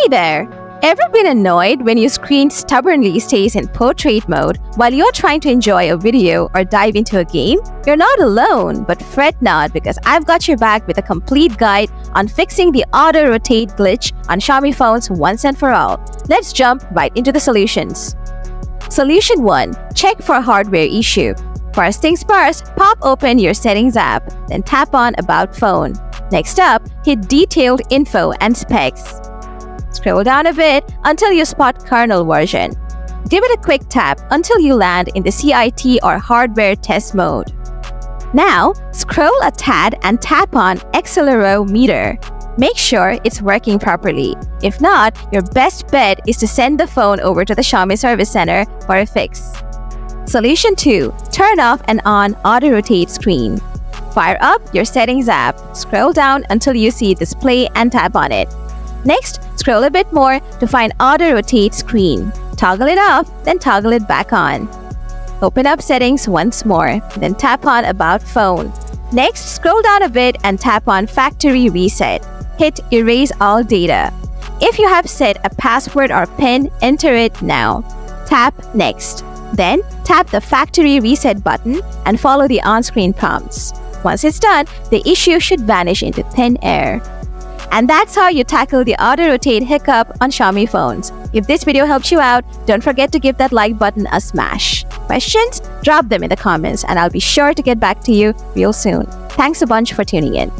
Hey there! Ever been annoyed when your screen stubbornly stays in portrait mode while you're trying to enjoy a video or dive into a game? You're not alone, but fret not because I've got your back with a complete guide on fixing the auto-rotate glitch on Xiaomi phones once and for all. Let's jump right into the solutions. Solution 1. Check for a hardware issue. First things first, pop open your Settings app, then tap on About Phone. Next up, hit Detailed Info and Specs. Scroll down a bit until you spot kernel version. Give it a quick tap until you land in the CIT or hardware test mode. Now, scroll a tad and tap on accelerometer. Make sure it's working properly. If not, your best bet is to send the phone over to the Xiaomi Service Center for a fix. Solution 2. Turn off and on auto-rotate screen. Fire up your Settings app. Scroll down until you see Display and tap on it. Next, scroll a bit more to find Auto-Rotate Screen. Toggle it off, then toggle it back on. Open up Settings once more, then tap on About Phone. Next, scroll down a bit and tap on Factory Reset. Hit Erase All Data. If you have set a password or PIN, enter it now. Tap Next. Then, tap the Factory Reset button and follow the on-screen prompts. Once it's done, the issue should vanish into thin air. And that's how you tackle the auto-rotate hiccup on Xiaomi phones. If this video helped you out, don't forget to give that like button a smash. Questions? Drop them in the comments and I'll be sure to get back to you real soon. Thanks a bunch for tuning in.